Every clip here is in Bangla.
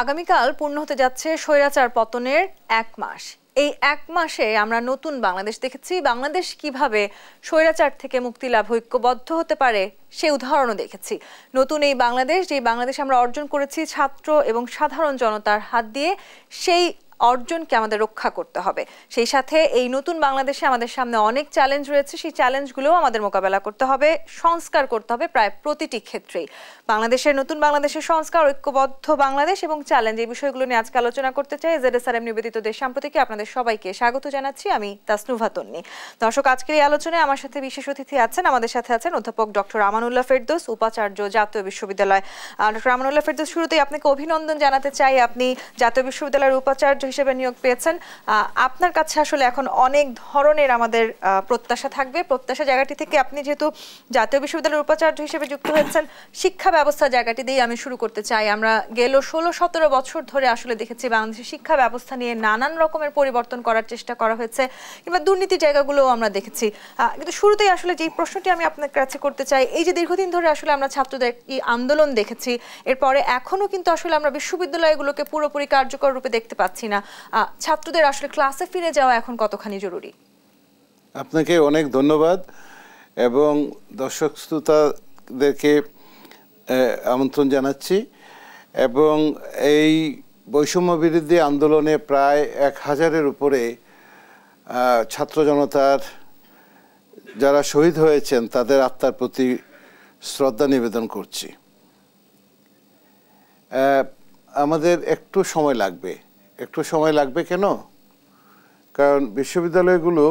আগামীকাল পূর্ণ হতে যাচ্ছে স্বৈরাচার পতনের ১ মাস। এই ১ মাসে আমরা নতুন বাংলাদেশ দেখেছি। বাংলাদেশ কিভাবে স্বৈরাচার থেকে মুক্তি লাভ ঐক্যবদ্ধ হতে পারে সেই উদাহরণও দেখেছি। নতুন এই বাংলাদেশ, যে বাংলাদেশ আমরা অর্জন করেছি ছাত্র এবং সাধারণ জনতার হাত দিয়ে, সেই অর্জনকে আমাদের রক্ষা করতে হবে। সেই সাথে এই নতুন বাংলাদেশে আমাদের সামনে অনেক চ্যালেঞ্জ রয়েছে, সেই চ্যালেঞ্জগুলোও আমাদের মোকাবেলা করতে হবে, সংস্কার করতে হবে প্রায় প্রতিটি ক্ষেত্রেই। নতুন বাংলাদেশের সংস্কার, ঐক্যবদ্ধ বাংলাদেশ এবং চ্যালেঞ্জ, এই বিষয়গুলো নিয়ে আজকে আলোচনা করতে চাই। ZSRM নিবেদিত দেশ সাম্প্রতিকে আপনাদের সবাইকে স্বাগত জানাচ্ছি। আমি তাসনুভা তন্নি। দর্শক, আজকের এই আলোচনায় আমার সাথে বিশেষ অতিথি আছেন। আমাদের সাথে আছেন অধ্যাপক ডক্টর আমানুল্লাহ ফেরদৌস, উপাচার্য, জাতীয় বিশ্ববিদ্যালয়। ডক্টর আমানুল্লাহ ফেরদৌস, শুরুতেই আপনাকে অভিনন্দন জানাতে চাই। আপনি জাতীয় বিশ্ববিদ্যালয়ের উপাচার্য হিসেবে নিয়োগ পেয়েছেন। আপনার কাছে আসলে এখন অনেক ধরনের আমাদের প্রত্যাশা থাকবে। প্রত্যাশা জায়গাটি থেকে আপনি যেহেতু জাতীয় বিশ্ববিদ্যালয়ের উপাচার্য হিসেবে যুক্ত হয়েছেন, শিক্ষা ব্যবস্থা জায়গাটি দিয়ে আমি শুরু করতে চাই। আমরা গেল 16-17 বছর ধরে আসলে দেখেছি বাংলাদেশের শিক্ষা ব্যবস্থা নিয়ে নানান রকমের পরিবর্তন করার চেষ্টা করা হয়েছে, কিংবা দুর্নীতি জায়গাগুলোও আমরা দেখেছি। কিন্তু শুরুতেই আসলে যে প্রশ্নটি আমি আপনার কাছে করতে চাই, এই যে দীর্ঘদিন ধরে আসলে আমরা ছাত্রদের একটি আন্দোলন দেখেছি, এরপরে এখনো কিন্তু আসলে আমরা বিশ্ববিদ্যালয়গুলোকে পুরোপুরি কার্যকর রূপে দেখতে পাচ্ছি না। ছাত্রদের আসলে ক্লাসে ফিরে যাওয়া এখন কতখানি জরুরি? আপনাকে অনেক ধন্যবাদ এবং দর্শক শ্রোতাদেরকে আমন্ত্রণ জানাচ্ছি। এবং এই বৈষম্য বিরোধী আন্দোলনে প্রায় 1000-এর উপরে ছাত্র জনতার যারা শহীদ হয়েছেন তাদের আত্মার প্রতি শ্রদ্ধা নিবেদন করছি। আমাদের একটু সময় লাগবে কেন? কারণ বিশ্ববিদ্যালয়গুলো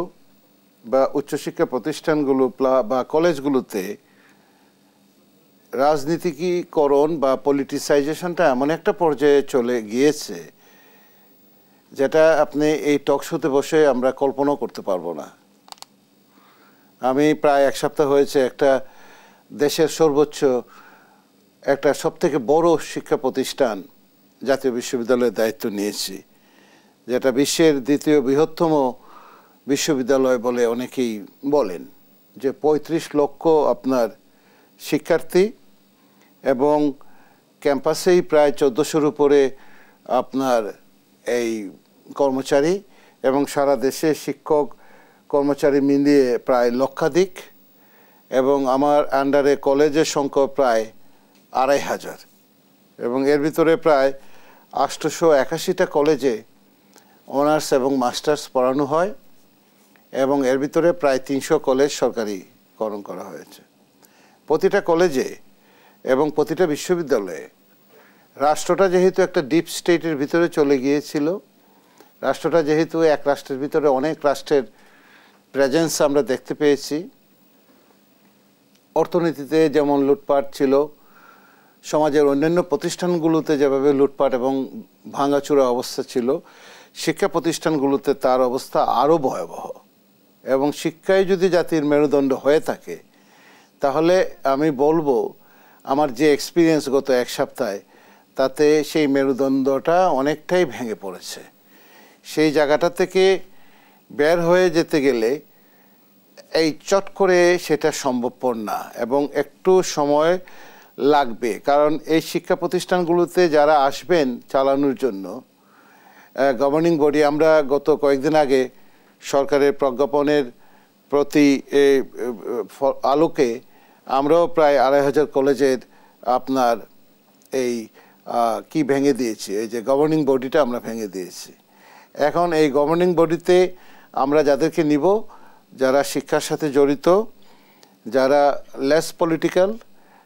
বা উচ্চশিক্ষা প্রতিষ্ঠানগুলো বা কলেজগুলোতে রাজনীতিকীকরণ বা পলিটিসাইজেশনটা এমন একটা পর্যায়ে চলে গিয়েছে যেটা আপনি এই টক শোতে বসে আমরা কল্পনা করতে পারবো না। আমি প্রায় 1 সপ্তাহ হয়েছে একটা দেশের সর্বোচ্চ, একটা সবথেকে বড় শিক্ষা প্রতিষ্ঠান জাতীয় বিশ্ববিদ্যালয়ের দায়িত্ব নিয়েছি, যেটা বিশ্বের 2য় বৃহত্তম বিশ্ববিদ্যালয় বলে অনেকেই বলেন। যে 35 লক্ষ আপনার শিক্ষার্থী এবং ক্যাম্পাসেই প্রায় 1400-র উপরে আপনার এই কর্মচারী, এবং সারা দেশে শিক্ষক কর্মচারী মিলিয়ে প্রায় লক্ষাধিক, এবং আমার আন্ডারে কলেজের সংখ্যা প্রায় 2500, এবং এর ভিতরে প্রায় 881টা কলেজে অনার্স এবং মাস্টার্স পড়ানো হয়, এবং এর ভিতরে প্রায় 300 কলেজ সরকারিকরণ করা হয়েছে। প্রতিটা কলেজে এবং প্রতিটা বিশ্ববিদ্যালয়ে রাষ্ট্রটা যেহেতু একটা ডিপ স্টেটের ভিতরে চলে গিয়েছিল, রাষ্ট্রটা যেহেতু এক রাষ্ট্রের ভিতরে অনেক রাষ্ট্রের প্রেজেন্স আমরা দেখতে পেয়েছি, অর্থনীতিতে যেমন লুটপাট ছিল, সমাজের অন্যান্য প্রতিষ্ঠানগুলোতে যেভাবে লুটপাট এবং ভাঙাচুরা অবস্থা ছিল, শিক্ষা প্রতিষ্ঠানগুলোতে তার অবস্থা আরও ভয়াবহ। এবং শিক্ষায় যদি জাতির মেরুদণ্ড হয়ে থাকে, তাহলে আমি বলবো আমার যে এক্সপিরিয়েন্স গত 1 সপ্তাহে, তাতে সেই মেরুদণ্ডটা অনেকটাই ভেঙে পড়েছে। সেই জায়গাটা থেকে বের হয়ে যেতে গেলে এই চট করে সেটা সম্ভবপর না, এবং একটু সময় লাগবে। কারণ এই শিক্ষা প্রতিষ্ঠানগুলোতে যারা আসবেন চালানোর জন্য, গভর্নিং বডি, আমরা গত কয়েকদিন আগে সরকারের প্রজ্ঞাপনের প্রতি আলোকে আমরাও প্রায় 2500 কলেজের আপনার এই কি ভেঙে দিয়েছি, এই যে গভর্নিং বডিটা আমরা ভেঙে দিয়েছি। এখন এই গভর্নিং বডিতে আমরা যাদেরকে নিব, যারা শিক্ষার সাথে জড়িত, যারা লেস পলিটিক্যাল,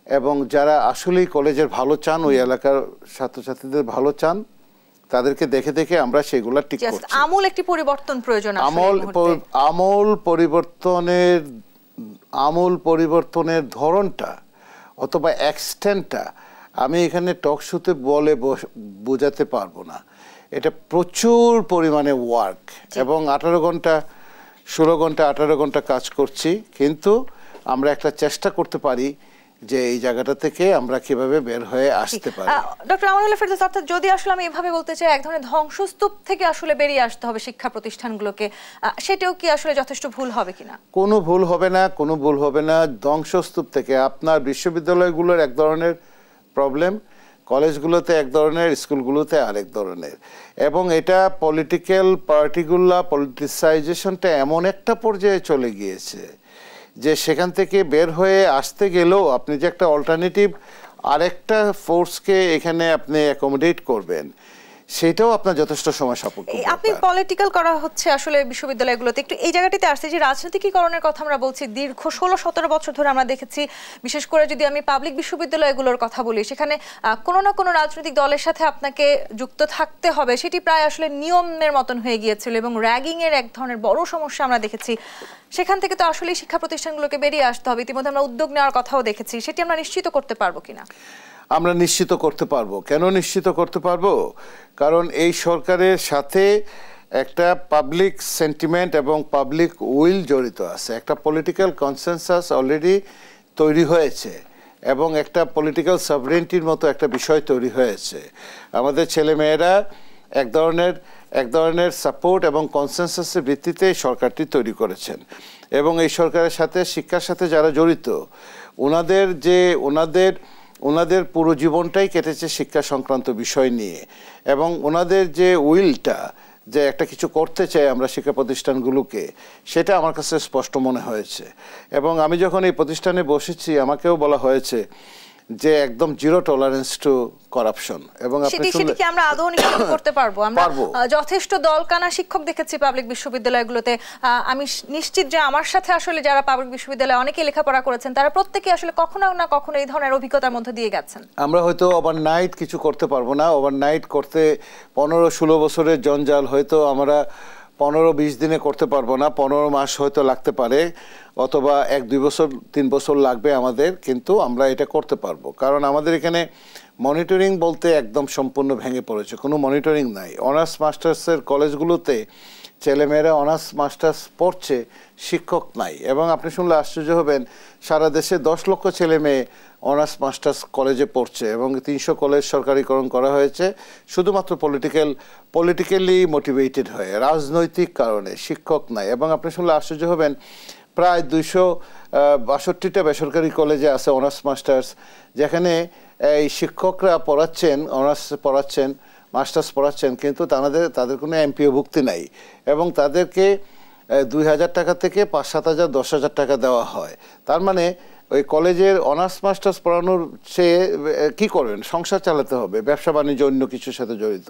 এবং যারা আসলেই কলেজের ভালো চান, ওই এলাকার ছাত্রছাত্রীদের ভালো চান, তাদেরকে দেখে দেখে আমরা সেগুলা ঠিক করছি। আমূল একটি পরিবর্তন প্রয়োজন। আমূল পরিবর্তনের ধরনটা অথবা এক্সটেন্টটা আমি এখানে টক শোতে বলে বোঝাতে পারবো না। এটা প্রচুর পরিমাণে ওয়ার্ক, এবং 18 ঘন্টা 16 ঘন্টা 18 ঘন্টা কাজ করছি, কিন্তু আমরা একটা চেষ্টা করতে পারি যে এই জায়গাটা থেকে আমরা কিভাবে বের হয়ে আসতে পারি। ডক্টর আমানুল্লাহ ফেরদৌস, অর্থাৎ যদি আসলে আমি এভাবে বলতে চাই, এক ধরনের ধ্বংসস্তূপ থেকে আসলে বেরিয়ে আসতে হবে শিক্ষা প্রতিষ্ঠানগুলোকে, সেটাও কি আসলে যথেষ্ট ভুল হবে কিনা? কোনো ভুল হবে না। ধ্বংসস্তূপ থেকে আপনার বিশ্ববিদ্যালয়গুলোর এক ধরনের প্রবলেম, কলেজগুলোতে এক ধরনের, স্কুলগুলোতে আরেক ধরনের। এবং এটা পলিটিক্যাল পার্টিগুলা পলিটিসাইজেশনটা এমন একটা পর্যায়ে চলে গিয়েছে যে সেখান থেকে বের হয়ে আসতে গেলেও আপনি যে একটা অল্টারনেটিভ আরেকটা ফোর্সকে এখানে আপনি অ্যাকোমোডেট করবেন, সেটাও আপনার যথেষ্ট সময় সাপেক্ষ। আপনি পলিটিক্যাল করা হচ্ছে আসলে বিশ্ববিদ্যালয়গুলোতে, একটু এই জায়গাটিতে আসছে যে রাজনৈতিকীকরণের কথা আমরা বলছি। দীর্ঘ 16-17 বছর ধরে আমরা দেখেছি, বিশেষ করে যদি আমি পাবলিক বিশ্ববিদ্যালয়গুলোর কথা বলি, সেখানে কোনো না কোনো রাজনৈতিক দলের সাথে আপনাকে যুক্ত থাকতে হবে, সেটি প্রায় আসলে নিয়মের মতন হয়ে গিয়েছিল এবং র্যাগিং এর এক ধরনের বড় সমস্যা আমরা দেখেছি। সেখান থেকে তো আসলে শিক্ষা প্রতিষ্ঠানগুলোকে বেরিয়ে আসতে হবে। ইতিমধ্যে আমরা উদ্যোগ নেওয়ার কথাও দেখেছি, সেটি আমরা নিশ্চিত করতে পারবো কিনা? আমরা নিশ্চিত করতে পারবো। কেন নিশ্চিত করতে পারবো? কারণ এই সরকারের সাথে একটা পাবলিক সেন্টিমেন্ট এবং পাবলিক উইল জড়িত আছে, একটা পলিটিক্যাল কনসেনসাস অলরেডি তৈরি হয়েছে এবং একটা পলিটিক্যাল সভরেন্টির মতো একটা বিষয় তৈরি হয়েছে। আমাদের ছেলেমেয়েরা এক ধরনের সাপোর্ট এবং কনসেনসাসের ভিত্তিতে সরকারটি তৈরি করেছেন এবং এই সরকারের সাথে, শিক্ষার সাথে যারা জড়িত, ওনাদের পুরো জীবনটাই কেটেছে শিক্ষা সংক্রান্ত বিষয় নিয়ে এবং ওনাদের যে উইলটা, যে একটা কিছু করতে চাই আমরা শিক্ষা প্রতিষ্ঠানগুলোকে, সেটা আমার কাছে স্পষ্ট মনে হয়েছে। এবং আমি যখন এই প্রতিষ্ঠানে বসেছি, আমাকেও বলা হয়েছে যে একদম জিরো টলারেন্স টু করাপশন। এবং সেটি কি আমরা আদৌ নিশ্চিত করতে পারবো? আমরা যথেষ্ট দলকানা শিক্ষক দেখেছি পাবলিক বিশ্ববিদ্যালয়গুলোতে। আমি নিশ্চিত যে আমার সাথে আসলে যারা পাবলিক বিশ্ববিদ্যালয়ে অনেকে লেখাপড়া করেছেন, তারা প্রত্যেকে আসলে কখনো না কখনো এই ধরনের অভিজ্ঞতার মধ্যে দিয়ে গেছেন। আমরা হয়তো ওভারনাইট কিছু করতে পারবো না, ওভারনাইট করতে 15-16 বছরের জঞ্জাল হয়তো আমরা 15-20 দিনে করতে পারবো না, 15 মাস হয়তো লাগতে পারে, অথবা 1-2 বছর 3 বছর লাগবে আমাদের, কিন্তু আমরা এটা করতে পারবো। কারণ আমাদের এখানে মনিটরিং বলতে একদম সম্পূর্ণ ভেঙে পড়েছে, কোনো মনিটরিং নাই। অনার্স মাস্টার্সের কলেজগুলোতে ছেলেমেয়েরা অনার্স মাস্টার্স পড়ছে, শিক্ষক নাই। এবং আপনি শুনলে আশ্চর্য হবেন, সারা দেশে 10 লক্ষ ছেলে মেয়ে অনার্স মাস্টার্স কলেজে পড়ছে এবং 300 কলেজ সরকারিকরণ করা হয়েছে শুধুমাত্র পলিটিক্যালি মোটিভেটেড হয়ে, রাজনৈতিক কারণে। শিক্ষক নাই। এবং আপনি শুনলে আশ্চর্য হবেন, প্রায় 262টা বেসরকারি কলেজে আছে অনার্স মাস্টার্স, যেখানে এই শিক্ষকরা পড়াচ্ছেন, অনার্স পড়াচ্ছেন, মাস্টার্স পড়াচ্ছেন, কিন্তু তাদের কোনো এমপিওভুক্তি নাই এবং তাদেরকে 2000 টাকা থেকে 5-7 হাজার 10,000 টাকা দেওয়া হয়। তার মানে ওই কলেজের অনার্স মাস্টার্স পড়ানোর সে কী করবেন? সংসার চালাতে হবে, ব্যবসা বাণিজ্য অন্য কিছুর সাথে জড়িত,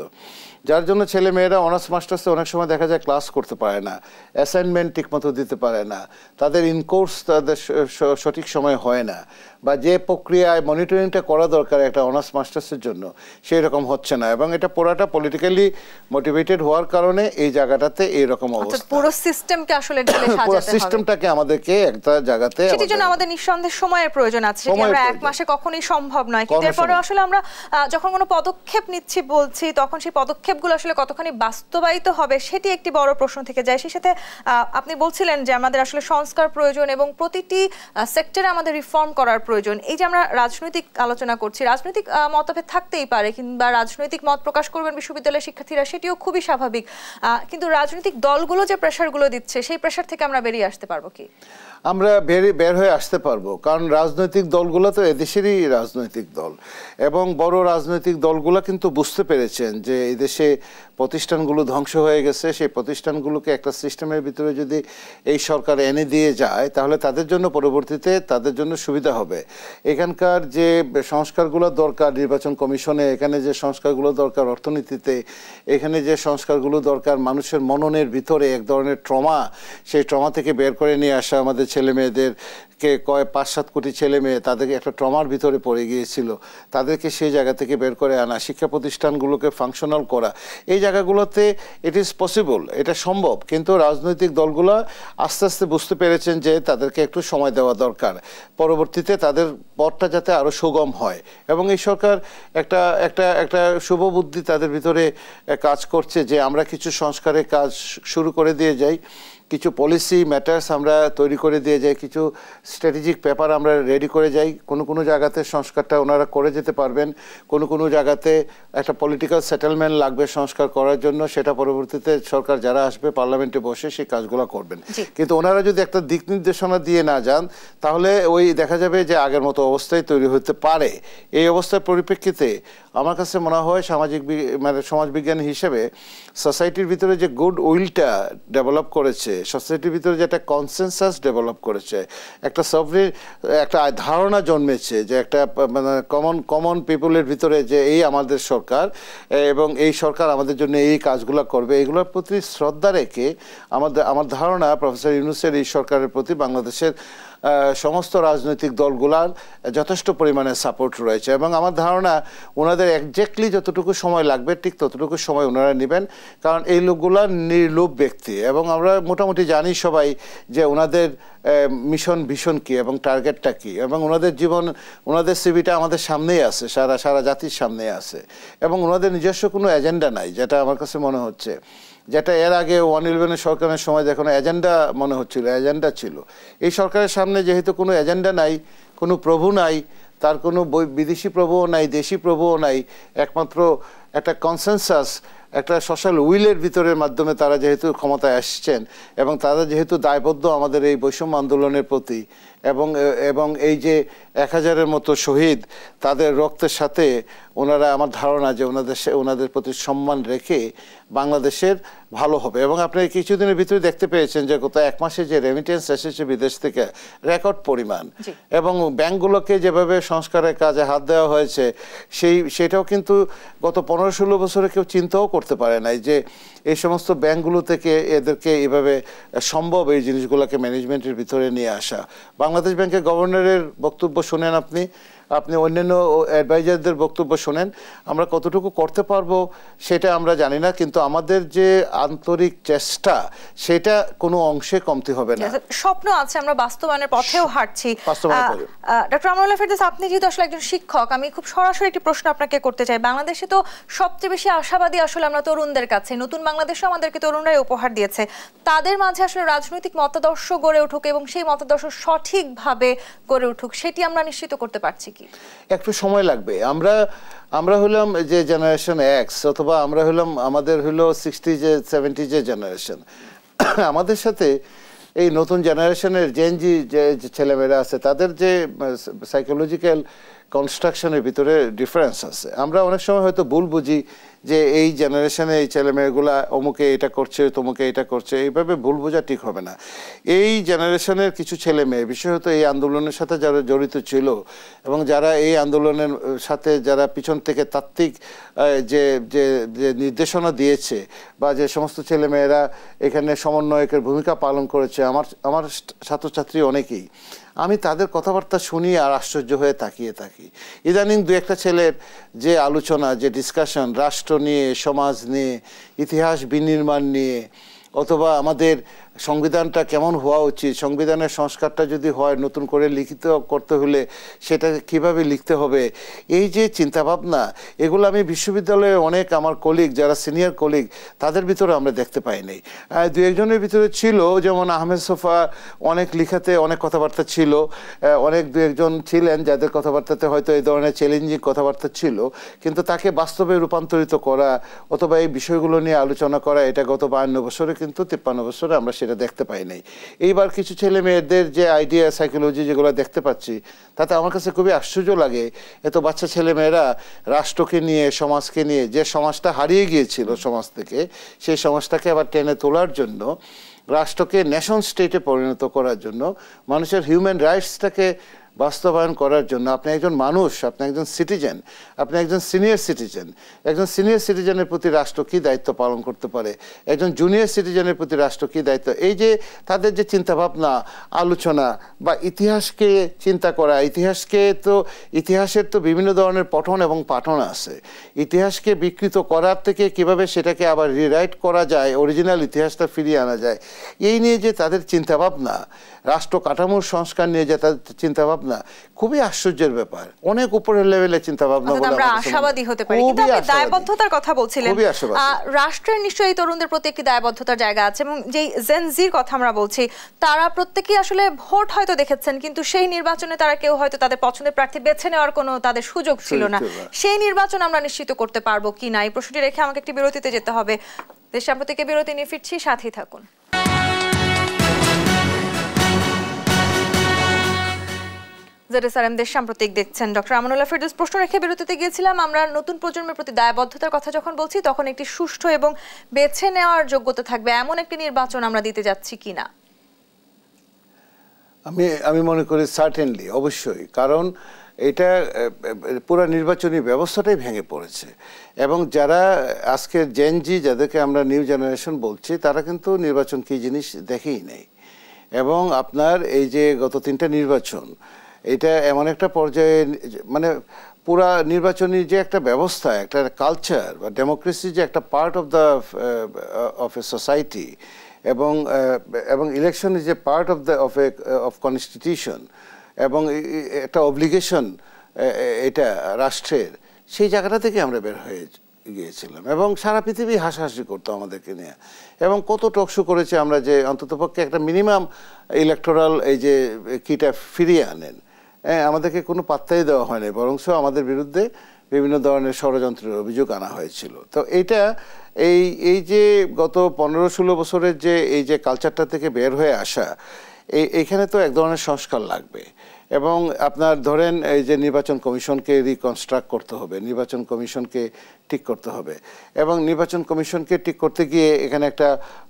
যার জন্য ছেলে মেয়েরা অনার্স মাস্টার্সে অনেক সময় দেখা যায় ক্লাস করতে পারে না, অ্যাসাইনমেন্ট ঠিকমতো দিতে পারে না, তাদের ইনকোর্স তাদের সঠিক সময় হয় না, বা যে প্রক্রিয়ায় মনিটরিংটা করা দরকার একটা অনার্স মাস্টার্সের জন্য সেই রকম হচ্ছে না। এবং এটা পুরাটা পলিটিক্যালি মোটিভেটেড হওয়ার কারণে এই জায়গাটাতে এইরকম অবস্থা। পুরো সিস্টেমকে আসলে ঢেলে সাজাতে হবে, পুরো সিস্টেমটাকে আমাদেরকে একটা জায়গাতে, সেটার জন্য আমাদের নিঃসন্দেহে সময়ের প্রয়োজন আছে। আমরা এক মাসে কখনোই সম্ভব নয়, কিন্তু এরপরে আসলে আমরা যখন কোনো পদক্ষেপ নিচ্ছি বলছি, তখন সেই পদক্ষেপগুলো আসলে কতখানি বাস্তবায়িত হবে সেটি একটি বড় প্রশ্ন থেকে যায়। সেই সাথে আপনি বলছিলেন যে আমাদের আসলে সংস্কার প্রয়োজন এবং প্রতিটি সেক্টরে আমাদের রিফর্ম করার প্রয়োজন। এই যে আমরা রাজনৈতিক আলোচনা করছি, রাজনৈতিক মতভেদ থাকতেই পারে, কিংবা রাজনৈতিক মত প্রকাশ করবেন বিশ্ববিদ্যালয়ের শিক্ষার্থীরা, সেটিও খুবই স্বাভাবিক। কিন্তু রাজনৈতিক দলগুলো যে প্রেশারগুলো দিচ্ছে, সেই প্রেশার থেকে আমরা বেরিয়ে আসতে পারবো কি? আমরা বের হয়ে আসতে পারবো, কারণ রাজনৈতিক দলগুলো তো এদেশেরই রাজনৈতিক দল এবং বড় রাজনৈতিক দলগুলো কিন্তু বুঝতে পেরেছেন যে এই দেশে প্রতিষ্ঠানগুলো ধ্বংস হয়ে গেছে। সেই প্রতিষ্ঠানগুলোকে একটা সিস্টেমের ভিতরে যদি এই সরকার এনে দিয়ে যায়, তাহলে তাদের জন্য পরবর্তীতে তাদের জন্য সুবিধা হবে। এখানকার যে সংস্কারগুলো দরকার নির্বাচন কমিশনে, এখানে যে সংস্কারগুলো দরকার অর্থনীতিতে, এখানে যে সংস্কারগুলো দরকার মানুষের মননের ভিতরে এক ধরনের ট্রমা, সেই ট্রমা থেকে বের করে নিয়ে আসা। আমাদের ছেলে মেয়েদেরকে 5-7 কোটি ছেলে মেয়ে তাদেরকে একটা ট্রমার ভিতরে পড়ে গিয়েছিল, তাদেরকে সেই জায়গা থেকে বের করে আনা, শিক্ষা প্রতিষ্ঠানগুলোকে ফাংশনাল করা, এই জায়গাগুলোতে ইট ইজ পসিবল, এটা সম্ভব। কিন্তু রাজনৈতিক দলগুলো আস্তে আস্তে বুঝতে পেরেছেন যে তাদেরকে একটু সময় দেওয়া দরকার, পরবর্তীতে তাদের পথটা যাতে আরও সুগম হয়। এবং এই সরকার একটা শুভ বুদ্ধি তাদের ভিতরে কাজ করছে যে আমরা কিছু সংস্কারের কাজ শুরু করে দিয়ে যাই, কিছু পলিসি ম্যাটার্স আমরা তৈরি করে দিয়ে যাই, কিছু স্ট্র্যাটেজিক পেপার আমরা রেডি করে যাই। কোনো জায়গাতে সংস্কারটা ওনারা করে যেতে পারবেন, কোনো জায়গাতে একটা পলিটিক্যাল সেটেলমেন্ট লাগবে সংস্কার করার জন্য, সেটা পরবর্তীতে সরকার যারা আসবে পার্লামেন্টে বসে সেই কাজগুলো করবেন। কিন্তু ওনারা যদি একটা দিক নির্দেশনা দিয়ে না যান তাহলে ওই দেখা যাবে যে আগের মতো অবস্থায় তৈরি হতে পারে। এই অবস্থার পরিপ্রেক্ষিতে আমার কাছে মনে হয় সমাজবিজ্ঞানী হিসেবে সোসাইটির ভিতরে যে গুড উইলটা ডেভেলপ করেছে, সোসাইটির ভিতরে যে একটা কনসেনসাস ডেভেলপ করেছে, একটা ধারণা জন্মেছে যে একটা মানে কমন পিপলের ভিতরে যে এই আমাদের সরকার এবং এই সরকার আমাদের জন্য এই কাজগুলো করবে, এগুলোর প্রতি শ্রদ্ধা রেখে আমার ধারণা প্রফেসর ইউনূসের এই সরকারের প্রতি বাংলাদেশের সমস্ত রাজনৈতিক দলগুলার যথেষ্ট পরিমাণে সাপোর্ট রয়েছে। এবং আমার ধারণা ওনাদের একজ্যাক্টলি যতটুকু সময় লাগবে ঠিক ততটুকু সময় ওনারা নেবেন, কারণ এই লোকগুলা নির্লোভ ব্যক্তি এবং আমরা মোটামুটি জানি সবাই যে ওনাদের মিশন ভিশন কী এবং টার্গেটটা কী, এবং ওনাদের ওনাদের সিভিটা আমাদের সামনেই আছে, সারা জাতির সামনে আছে, এবং ওনাদের নিজস্ব কোনো এজেন্ডা নাই, যেটা আমার কাছে মনে হচ্ছে, যেটা এর আগে 111 সরকারের সময় দেখুন এজেন্ডা মনে হচ্ছিল, এজেন্ডা ছিল। এই সরকারের সামনে যেহেতু কোনো এজেন্ডা নাই, কোনো প্রভু নাই, তার কোনো বিদেশি প্রভুও নাই, দেশি প্রভুও নাই, একমাত্র একটা কনসেনসাস, একটা সোশ্যাল উইলের ভিতরের মাধ্যমে তারা যেহেতু ক্ষমতায় আসছেন এবং তারা যেহেতু দায়বদ্ধ আমাদের এই বৈষম্য আন্দোলনের প্রতি, এবং এই যে 1000-এর মতো শহীদ, তাদের রক্তের সাথে ওনারা, আমার ধারণা যে ওনাদের প্রতি সম্মান রেখে বাংলাদেশের ভালো হবে। এবং আপনি কিছুদিনের ভিতরে দেখতে পেয়েছেন যে গত 1 মাসে যে রেমিটেন্স এসেছে বিদেশ থেকে রেকর্ড পরিমাণ, এবং ব্যাংকগুলোকে যেভাবে সংস্কারের কাজে হাত দেওয়া হয়েছে সেটাও কিন্তু গত 15-16 বছরে কেউ চিন্তাও করতে পারে নাই যে এই সমস্ত ব্যাংকগুলো থেকে এদেরকে এভাবে সম্ভব এই জিনিসগুলোকে ম্যানেজমেন্টের ভিতরে নিয়ে আসা। বাংলাদেশ ব্যাংকের গভর্নরের বক্তব্য শুনেন, আপনি অন্যান্য অ্যাডভাইজারদের বক্তব্য শোনেন, আমরা কতটুকু করতে পারবো সেটা আমরা জানি না, কিন্তু আমাদের যে আন্তরিক চেষ্টা সেটা কোনো অংশে কমতি হবে না। স্বপ্ন আছে, আমরা বাস্তবায়নের পথেও হাঁটছি। ডক্টর আমরুল্লাহ ফেরদৌস, আপনি যেহেতু আসলে একজন শিক্ষক, আমি খুব সরাসরি একটি প্রশ্ন আপনাকে করতে চাই। বাংলাদেশে তো সবচেয়ে বেশি আশাবাদী আসলে আমরা তরুণদের কাছে, নতুন বাংলাদেশও আমাদেরকে তরুণরাই উপহার দিয়েছে। তাদের মাঝে আসলে রাজনৈতিক মতাদর্শ গড়ে উঠুক এবং সেই মতাদর্শ সঠিকভাবে গড়ে উঠুক, সেটি আমরা নিশ্চিত করতে পারছি কি? একটু সময় লাগবে। আমরা হলাম যে জেনারেশন এক্স, অথবা আমরা হলাম, আমাদের হলো 60-70 যে জেনারেশন, আমাদের সাথে এই নতুন জেনারেশনের জেনজি যে ছেলেমেয়েরা আছে তাদের যে সাইকোলজিক্যাল কনস্ট্রাকশনের ভিতরে ডিফারেন্স আছে। আমরা অনেক সময় হয়তো ভুল বুঝি যে এই জেনারেশনে এই ছেলেমেয়েগুলা অমুকে এটা করছে, তমুকে এটা করছে, এইভাবে ভুল বোঝা ঠিক হবে না। এই জেনারেশনের কিছু ছেলে মেয়ে, বিশেষত এই আন্দোলনের সাথে যারা জড়িত ছিল এবং যারা এই আন্দোলনের সাথে যারা পিছন থেকে তাত্ত্বিক যে নির্দেশনা দিয়েছে, বা যে সমস্ত ছেলেমেয়েরা এখানে সমন্বয়কের ভূমিকা পালন করেছে, আমার ছাত্রছাত্রী অনেকেই, আমি তাদের কথাবার্তা শুনি আর আশ্চর্য হয়ে তাকিয়ে থাকি। ইদানিং 2-1 ছেলের যে আলোচনা, যে ডিসকাশন রাষ্ট্র নিয়ে, সমাজ নিয়ে, ইতিহাস বিনির্মাণ নিয়ে, অথবা আমাদের সংবিধানটা কেমন হওয়া উচিত, সংবিধানের সংস্কারটা যদি হয় নতুন করে লিখিত করতে হলে সেটা কিভাবে লিখতে হবে, এই যে চিন্তাভাবনা, এগুলো আমি বিশ্ববিদ্যালয়ে অনেক আমার কলিগ যারা সিনিয়র কলিগ তাদের ভিতরে আমরা দেখতে পাইনি। 2-1 জনের ভিতরে ছিল, যেমন আহমেদ সোফা, অনেক লিখাতে অনেক কথাবার্তা ছিল, অনেক 2-1 জন ছিলেন যাদের কথাবার্তাতে হয়তো এই ধরনের চ্যালেঞ্জিং কথাবার্তা ছিল, কিন্তু তাকে বাস্তবে রূপান্তরিত করা অথবা এই বিষয়গুলো নিয়ে আলোচনা করা, এটা গত 52 বছরে কিন্তু 53 বছরে আমরা সেটা দেখতে পাই নাই। এইবার কিছু ছেলে মেয়েদের যে আইডিয়া, সাইকোলজি যেগুলো দেখতে পাচ্ছি, তাতে আমার কাছে খুবই আশ্চর্য লাগে। এত বাচ্চা ছেলে মেয়েরা রাষ্ট্রকে নিয়ে, সমাজকে নিয়ে, যে সমাজটা হারিয়ে গিয়েছিল সমাজ থেকে, সেই সমাজটাকে আবার টেনে তোলার জন্য, রাষ্ট্রকে নেশন স্টেটে পরিণত করার জন্য, মানুষের হিউম্যান রাইটসটাকে বাস্তবায়ন করার জন্য, আপনি একজন মানুষ, আপনি একজন সিটিজেন, আপনি একজন সিনিয়র সিটিজেন, একজন সিনিয়র সিটিজেনের প্রতি রাষ্ট্র কী দায়িত্ব পালন করতে পারে, একজন জুনিয়র সিটিজেনের প্রতি রাষ্ট্র কী দায়িত্ব, এই যে তাদের যে চিন্তাভাবনা, আলোচনা বা ইতিহাসকে চিন্তা করা, ইতিহাসের তো বিভিন্ন ধরনের পঠন এবং পাঠন আছে, ইতিহাসকে বিকৃত করার থেকে কিভাবে সেটাকে আবার রিরাইট করা যায়, অরিজিনাল ইতিহাসটা ফিরিয়ে আনা যায়, এই নিয়ে যে তাদের চিন্তাভাবনা, রাষ্ট্র কাঠামোর সংস্কার নিয়ে যে তাদের চিন্তাভাবনা, ভাবনা খুবই আশ্চর্যের ব্যাপার। অনেক উপরের লেভেলের চিন্তা ভাবনা বলে আমরা আশাবাদী হতে পারি। কিন্তু আপনি দায়বদ্ধতার কথা বলছিলেন, রাষ্ট্রের নিশ্চয়ই তরুণদের প্রতি একটি দায়বদ্ধতার জায়গা আছে, এবং যেই জেন জির কথা আমরা বলছি তারা প্রত্যেকেই আসলে ভোট হয়তো দেখেছেন, কিন্তু সেই নির্বাচনে তারা কেউ হয়তো তাদের পছন্দের প্রার্থী বেছে নেওয়ার কোনো তাদের সুযোগ ছিল না। সেই নির্বাচন আমরা নিশ্চিত করতে পারবো কিনা, এই প্রশ্নটি রেখে আমাকে একটি বিরতিতে যেতে হবে। দেশ সাম্প্রতিক বিরতি নিয়ে ফিরছি, সাথেই থাকুন। দেশ সাম্প্রতিক দেখছেন। ডক্টর আমানুল্লাহ ফেরদৌস। প্রশ্ন রেখে বিরতিতে গিয়েছিলাম, আমরা নতুন প্রজন্মের প্রতি দায়বদ্ধতার কথা যখন বলছি তখন একটি সুষ্ঠু এবং বেছে নেওয়ার যোগ্যতা থাকবে এমন একটি নির্বাচন আমরা দিতে যাচ্ছি কিনা। আমি মনে করি সার্টেনলি, অবশ্যই, কারণ এটা পুরো নির্বাচনী ব্যবস্থাটাই ভেঙে পড়েছে। এবং যারা আজকের জেনজি, যাদেরকে আমরা নিউ জেনারেশন বলছি, তারা কিন্তু নির্বাচন কি জিনিস দেখেই নেই। এবং আপনার এই যে গত 3টা নির্বাচন, এটা এমন একটা পর্যায়ে, মানে পুরা নির্বাচনী যে একটা ব্যবস্থা, একটা কালচার বা ডেমোক্রেসি যে একটা পার্ট অফ এ সোসাইটি, এবং election is a part of constitution, এবং একটা অব্লিগেশন এটা রাষ্ট্রের, সেই জায়গাটা থেকে আমরা বের হয়ে গিয়েছিলাম। এবং সারা পৃথিবী হাসাহাসি করতো আমাদেরকে নিয়ে, এবং কত টকশো করেছে আমরা যে অন্ততপক্ষে একটা মিনিমাম ইলেকটোরাল এই যে কিটা ফিরিয়ে আনেন। আমাদেরকে কোনো পাত্তাই দেওয়া হয়নি, বরংস আমাদের বিরুদ্ধে বিভিন্ন ধরনের ষড়যন্ত্রের অভিযোগ আনা হয়েছিল। তো এইটা এই যে গত 15-16 বছরের যে এই যে কালচারটা থেকে বের হয়ে আসা, এইখানে তো এক ধরনের সংস্কার লাগবে। এবং আপনার ধরেন এই যে নির্বাচন কমিশনকে রিকনস্ট্রাক্ট করতে হবে, নির্বাচন কমিশনকে ঠিক করতে হবে, এবং নির্বাচন কমিশনকে ঠিক করতে গিয়ে এখানে একটা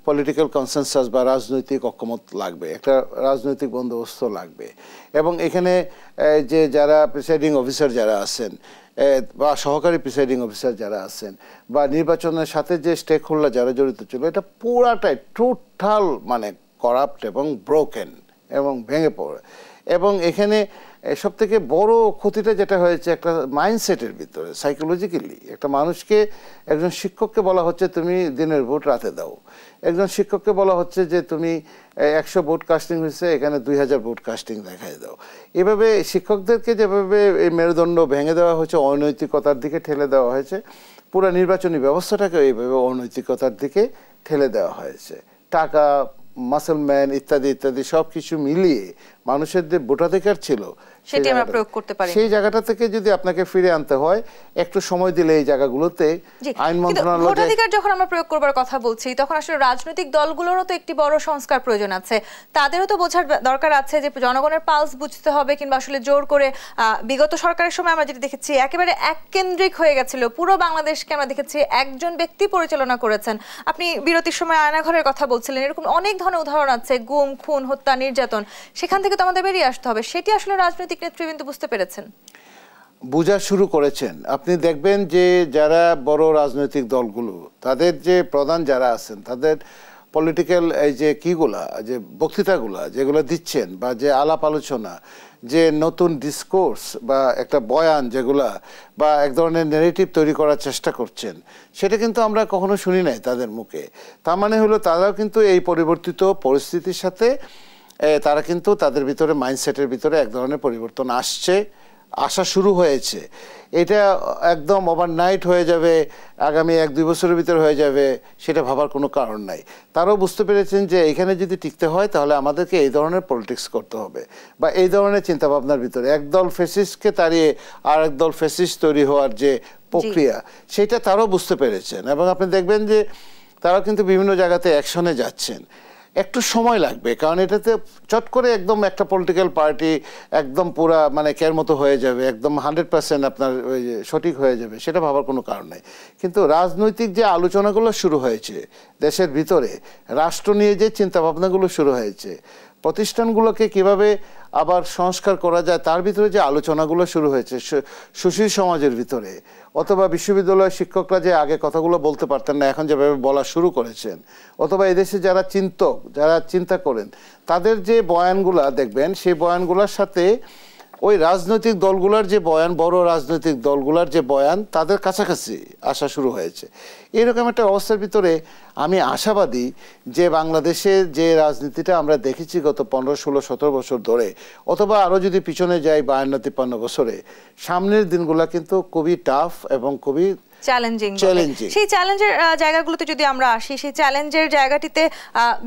পলিটিক্যাল কনসেনসাস বা রাজনৈতিক ঐক্যমত লাগবে, একটা রাজনৈতিক বন্দোবস্ত লাগবে। এবং এখানে যে যারা প্রিসাইডিং অফিসার যারা আছেন বা সহকারী প্রিসাইডিং অফিসার যারা আছেন বা নির্বাচনের সাথে যে স্টেক হোল্ডার যারা জড়িত ছিল, এটা পুরাটাই টোটাল মানে করাপ্ট এবং ব্রোকেন এবং ভেঙে পড়ে। এবং এখানে সবথেকে বড় ক্ষতিটা যেটা হয়েছে, একটা মাইন্ডসেটের ভিতরে সাইকোলজিক্যালি একটা মানুষকে, একজন শিক্ষককে বলা হচ্ছে তুমি দিনের ভোট রাতে দাও, একজন শিক্ষককে বলা হচ্ছে যে তুমি 100 ভোট কাস্টিং হয়েছে, এখানে 2000 ভোট কাস্টিং দেখায় দাও। এভাবে শিক্ষকদেরকে যেভাবে এই মেরুদণ্ড ভেঙে দেওয়া হয়েছে, অনৈতিকতার দিকে ঠেলে দেওয়া হয়েছে, পুরো নির্বাচনী ব্যবস্থাটাকে এইভাবে অনৈতিকতার দিকে ঠেলে দেওয়া হয়েছে। টাকা, মাসলম্যান ইত্যাদি ইত্যাদি সব কিছু মিলিয়ে মানুষের যে ভোটাধিকার ছিল সেটি আমরা প্রয়োগ করতে পারি, সেই জায়গাটা থেকে যদি আপনাকে ফিরে আনতে হয়, একটু সময় দিলে এই জায়গাগুলোতে আইন মন্ত্রণালয়। ভোটাধিকার যখন আমরা প্রয়োগ করবার কথা বলছি, তখন আসলে রাজনৈতিক দলগুলোরও তো একটি বড় সংস্কার প্রয়োজন আছে, তাদেরও তো বোঝার দরকার আছে যে জনগণের পালস বুঝতে হবে, কিংবা আসলে জোর করে বিগত সরকারের সময় আমরা যেটা দেখেছি একেবারে এককেন্দ্রিক হয়ে গেছিল, পুরো বাংলাদেশকে আমরা দেখেছি একজন ব্যক্তি পরিচালনা করেছেন। আপনি বিরতির সময় আয়নাঘরের কথা বলছিলেন, এরকম অনেক ধরনের উদাহরণ আছে, গুম, খুন, হত্যা, নির্যাতন, সেখান থেকে তো আমাদের বেরিয়ে আসতে হবে। সেটি আসলে রাজনৈতিক নেতৃবৃন্দ বুঝতে পেরেছেন, বোঝা শুরু করেছেন। আপনি দেখবেন যে যারা বড় রাজনৈতিক দলগুলো, তাদের যে প্রধান যারা আছেন, তাদের পলিটিক্যাল এই যে কিগুলা, যে বক্তৃতাগুলা যেগুলো দিচ্ছেন, বা যে আলাপ আলোচনা, যে নতুন ডিসকোর্স বা একটা বয়ান যেগুলা, বা এক ধরনের ন্যারেটিভ তৈরি করার চেষ্টা করছেন, সেটা কিন্তু আমরা কখনো শুনি নাই তাদের মুখে। তার মানে হলো তারাও কিন্তু এই পরিবর্তিত পরিস্থিতির সাথে তারা কিন্তু তাদের ভিতরে মাইন্ডসেটের ভিতরে এক ধরনের পরিবর্তন আসা শুরু হয়েছে। এটা একদম ওভারনাইট হয়ে যাবে, আগামী 1-2 বছরের ভিতরে হয়ে যাবে, সেটা ভাবার কোনো কারণ নাই। তারাও বুঝতে পেরেছেন যে এখানে যদি টিকতে হয় তাহলে আমাদেরকে এই ধরনের পলিটিক্স করতে হবে, বা এই ধরনের চিন্তাভাবনার ভিতরে একদল ফ্যাসিস্টকে তাড়িয়ে আর একদল ফ্যাসিস্ট তৈরি হওয়ার যে প্রক্রিয়া, সেটা তারাও বুঝতে পেরেছেন। এবং আপনি দেখবেন যে তারাও কিন্তু বিভিন্ন জায়গাতে অ্যাকশনে যাচ্ছেন। একটু সময় লাগবে, কারণ এটাতে চট করে একদম একটা পলিটিক্যাল পার্টি একদম পুরা মানে কের মতো হয়ে যাবে, একদম 100% আপনার ওই সঠিক হয়ে যাবে, সেটা ভাবার কোনো কারণ নেই। কিন্তু রাজনৈতিক যে আলোচনাগুলো শুরু হয়েছে দেশের ভিতরে, রাষ্ট্র নিয়ে যে চিন্তাভাবনাগুলো শুরু হয়েছে, প্রতিষ্ঠানগুলোকে কিভাবে আবার সংস্কার করা যায়, তার ভিতরে যে আলোচনাগুলো শুরু হয়েছে সুশীল সমাজের ভিতরে, অথবা বিশ্ববিদ্যালয়ের শিক্ষকরা যে আগে কথাগুলো বলতে পারতেন না, এখন যেভাবে বলা শুরু করেছেন, অথবা এদেশে যারা চিন্তক, যারা চিন্তা করেন, তাদের যে বয়ানগুলা দেখবেন, সেই বয়ানগুলোর সাথে ওই রাজনৈতিক দলগুলোর যে বয়ান, বড় রাজনৈতিক দলগুলোর যে বয়ান, তাদের কাছাকাছি আসা শুরু হয়েছে। এরকম একটা অবস্থার ভিতরে আমি আশাবাদী যে বাংলাদেশে যে রাজনীতিটা আমরা দেখেছি গত 15, 16, 17 বছর ধরে, অথবা আরও যদি পিছনে যাই 52-53 বছরে, সামনের দিনগুলা কিন্তু খুবই টাফ এবং খুবই চ্যালেঞ্জিং। সেই চ্যালেঞ্জের জায়গাগুলোতে যদি আমরা আসি, সেই চ্যালেঞ্জের জায়গাটিতে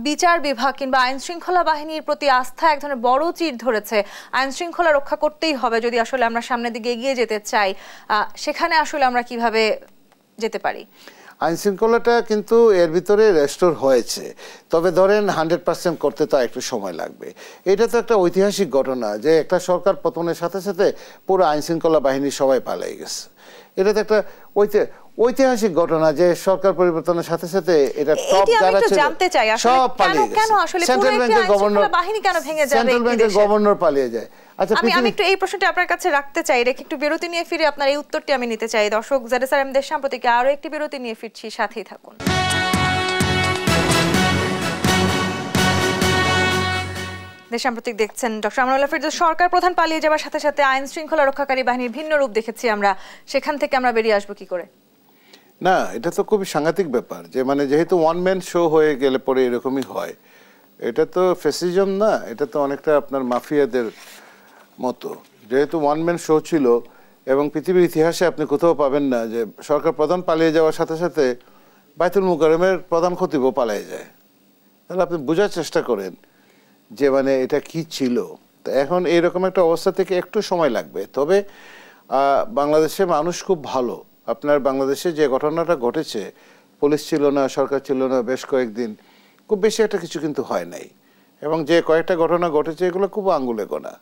বিচার বিভাগ কিংবা আইন শৃঙ্খলা বাহিনীর প্রতি আস্থা এক ধরনের বড় চির ধরেছে। আইন শৃঙ্খলা রক্ষা করতেই হবে যদি আসলে আমরা সামনের দিকে এগিয়ে যেতে চাই। সেখানে আসলে আমরা কিভাবে যেতে পারি? আইন শৃঙ্খলাটা কিন্তু এর ভিতরে রেস্টোর হয়েছে, তবে ধরেন 100% করতে তো একটু সময় লাগবে। এটা তো একটা ঐতিহাসিক ঘটনা যে একটা সরকার পতনের সাথে সাথে পুরো আইন শৃঙ্খলা বাহিনী সবাই পালিয়ে গেছে। এটা তো একটা ঐতিহাসিক ঘটনা যে সরকার পরিবর্তনের সাথে সাথে এটা টপ যারা ছিল সব পালিয়ে গেছে। সেন্ট্রাল ব্যাংকের গভর্নর, বাহিনী কেন ভেঙে যাবে? সেন্ট্রাল ব্যাংকের গভর্নর পালিয়ে যায়। আচ্ছা, আমি একটু এই প্রশ্নটা আপনার কাছে রাখতে চাই, রেখে একটু বিরতি নিয়ে ফিরে আপনার এই উত্তরটি আমি নিতে চাই। দর্শক, ZSRM দেশ সাম্প্রতিক আরো একটি বিরতি নিয়ে ফিরছি, সাথেই থাকুন। দেশ সাম্প্রতিক দেখছেন। ডক্টর আমানুল্লাহ ফেরদৌস, সরকার প্রধান পালিয়ে যাওয়ার সাথে সাথে আইন শৃঙ্খলা রক্ষাকারী বাহিনীর ভিন্ন রূপ দেখেছি আমরা, সেখান থেকে আমরা বেরিয়ে আসবো কি করে? না, এটা তো খুবই সাংঘাতিক ব্যাপার যে মানে যেহেতু ওয়ান ম্যান শো হয়ে গেলে পরে এরকমই হয়। এটা তো ফ্যাসিজম না, এটা তো অনেকটা আপনার মাফিয়াদের মতো। যেহেতু ওয়ান ম্যান শো ছিল এবং পৃথিবীর ইতিহাসে আপনি কোথাও পাবেন না যে সরকার প্রধান পালিয়ে যাওয়ার সাথে সাথে বাইতুল মুকাররমের প্রধান খতিবও পালিয়ে যায়। তাহলে আপনি বোঝার চেষ্টা করেন যে মানে এটা কি ছিল। তো এখন এইরকম একটা অবস্থা থেকে একটু সময় লাগবে, তবে বাংলাদেশে মানুষ খুব ভালো। আপনার বাংলাদেশে যে ঘটনাটা ঘটেছে, পুলিশ ছিল না, সরকার ছিল না বেশ কয়েকদিন, খুব বেশি একটা কিছু কিন্তু হয় নাই, এবং যে কয়েকটা ঘটনা ঘটেছে এগুলো খুব আঙ্গুলে গোনা।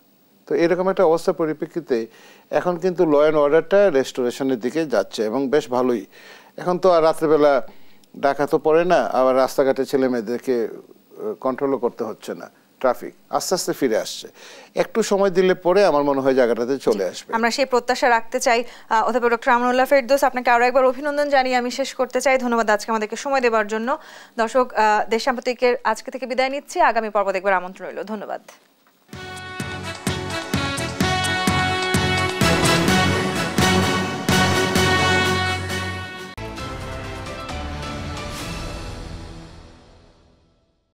তো এরকম একটা অবস্থার পরিপ্রেক্ষিতে এখন কিন্তু ল অ্যান্ড অর্ডারটা রেস্টোরেশনের দিকে যাচ্ছে এবং বেশ ভালোই। এখন তো আর রাত্রেবেলা ডাকাতও পড়ে না, আবার রাস্তাঘাটে ছেলে মেয়েদেরকে কন্ট্রোলও করতে হচ্ছে না। ট্রাফিক আস্তে আস্তে ফিরে আসছে, একটু সময় দিলে পরে আমার মনে হয় জায়গাটাতে চলে আসবে। আমরা সেই প্রত্যাশা রাখতে চাই। অথবা ডক্টর আমানুল্লাহ ফেরদৌস, আপনাকে আরো একবার অভিনন্দন জানিয়ে আমি শেষ করতে চাই। ধন্যবাদ আজকে আমাদেরকে সময় দেওয়ার জন্য। দর্শক, দেশ সাম্প্রতিকের আজকে থেকে বিদায় নিচ্ছি, আগামী পর্ব দেখবার আমন্ত্রণ রইল। ধন্যবাদ।